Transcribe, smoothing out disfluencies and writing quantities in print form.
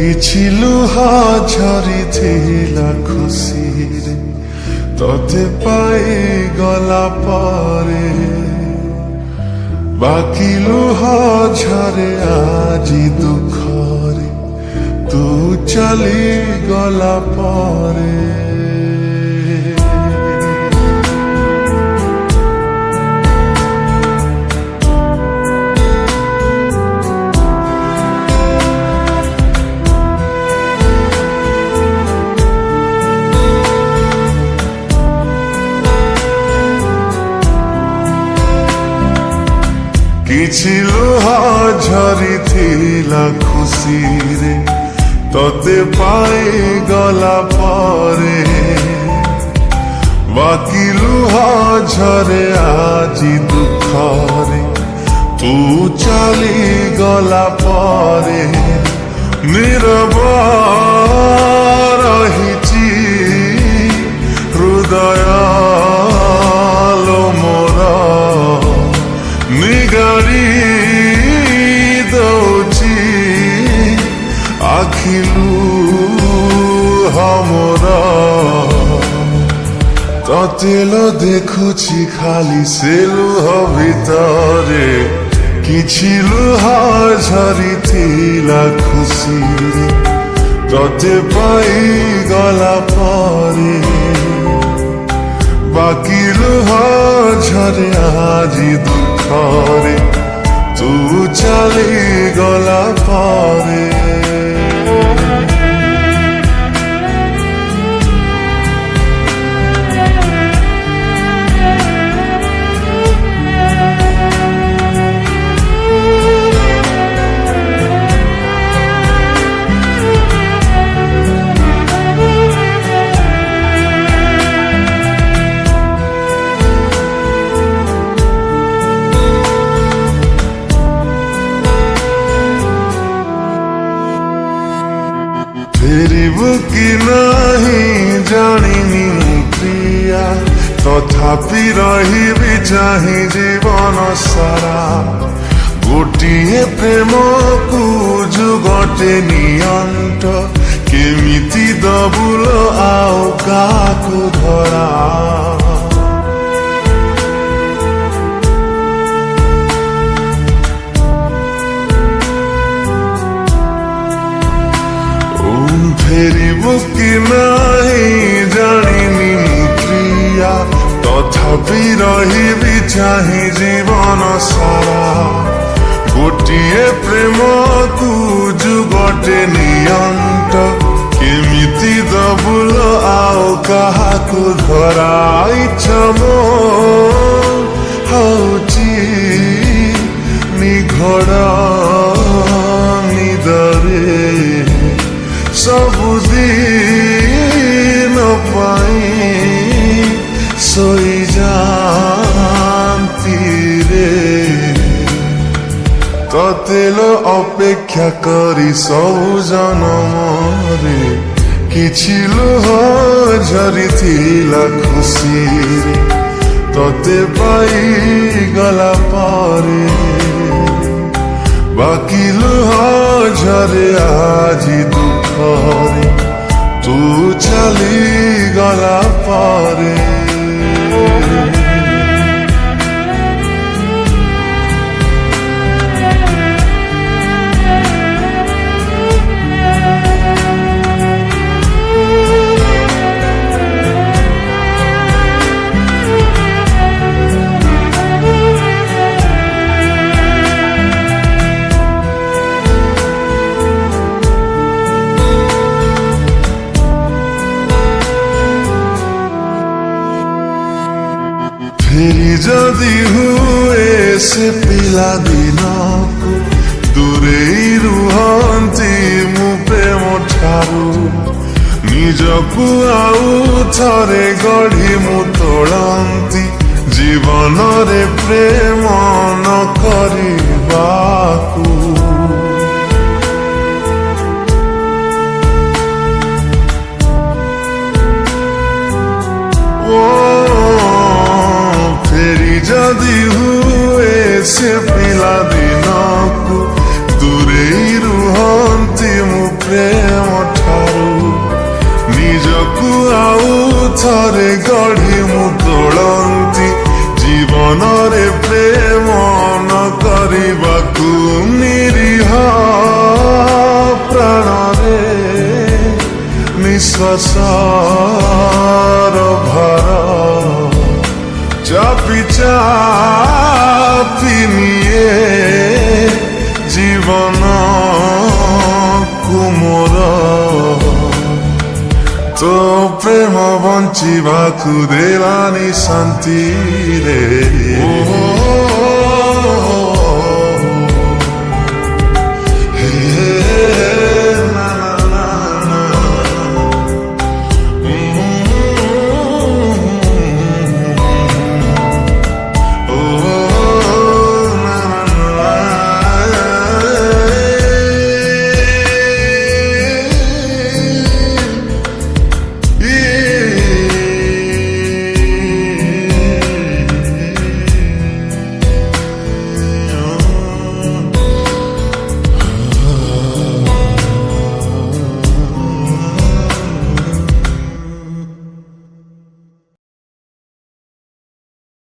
କିଛି ଲୁହା ଝରିଥିଲା ଖୁସିରେ ତତେ ପାଇ ଗଲା ପରେ ବାକି ଲୁହା ଝରେ ଆଜି ଦୁଃଖରେ ତୁ ଚାଲି ଗଲା ପରେ କିଛି ଲୁହା ଝରିଥିଲା ଖୁସିରେ ତତେ ପାଇ ଗଲା ପରେ ବାକି ଲୁହା ଝରେ ଆଜି ଦୁଃଖରେ ତୁ ଚାଲି ଗଲା ପରେ ନୀରବ ରହିଛି ହୃଦୟ ନିଗାଡ଼ି ଦଉଛି ଆଖି ଲୁହ ମୋର ତତେ ଲ ଦେଖୁଛି ଖାଲି ସେ ଲୁହ ଭିତରେ କିଛି ଲୁହ ଝରିଥିଲା ଖୁସିରେ ତତେ ପାଇ ଗଲା ପରେ ବାକି ଲୁହ ଝରେ ଆଜି ଦୁଃଖରେ ତୁ ଚାଲି ଗଲା ପରେ ଫେରିବୁ କି ନାହିଁ ଜାଣିନି ମୁଁ ପ୍ରିୟା ତଥାପି ରହିବି ଚାହିଁ ଜୀବନ ସାରା ଗୋଟିଏ ପ୍ରେମକୁ ଯୁଗଟେ ନିଅଣ୍ଟ କେମିତି ଦବୁଲ ଆଉ କାହାକୁ ଧରା ଫେରିବୁ କି ନାହିଁ ଜାଣିନି ମୁଁ ପ୍ରିୟା ତଥାପି ରହିବି ଚାହିଁ ଜୀବନ ସାରା ଗୋଟିଏ ପ୍ରେମକୁ ଯୁଗଟେ ନିଅଣ୍ଟ କେମିତି ଦବୁଲ ଆଉ କାହାକୁ ଧରା ଇଚ୍ଛା ମୋ ହଉଛି ନିଘୋଡ଼ ନିଦରେ ସବୁଦିନ ପାଇଁ ଶୋଇଯାନ୍ତି ରେ ତତେ ଲ ଅପେକ୍ଷା କରି ସବୁ ଜନମରେ କିଛି ଲୁହ ଝରିଥିଲା ଖୁସିରେ ତତେ ପାଇ ଗଲା ପରେ ବାକି ଲୁହ ଝରେ ଆଜି ଦୁଃଖରେ ତୁ ଚାଲି ଗଲା ପରେ ଫେରି ଯଦି ହୁଏ ସେ ପିଲାଦିନକୁ ଦୂରେଇ ରୁହନ୍ତି ମୁଁ ପ୍ରେମ ଠାରୁ ନିଜକୁ ଆଉ ଥରେ ଗଢ଼ି ମୁଁ ତୋଳନ୍ତି ଜୀବନରେ ପ୍ରେମ ନ କରିବାକୁ ଯଦି ହୁଏ ସେ ପିଲାଦିନକୁ ଦୂରେଇ ରୁହନ୍ତି ମୁଁ ପ୍ରେମ ବିଶ୍ୱାସର ଭାର ଚାପି ଚାପି ନିଏ ଜୀବନକୁ ମୋର ତୋ ପ୍ରେମ ବଞ୍ଚିବାକୁ ଦେଲାନି ଶାନ୍ତିରେ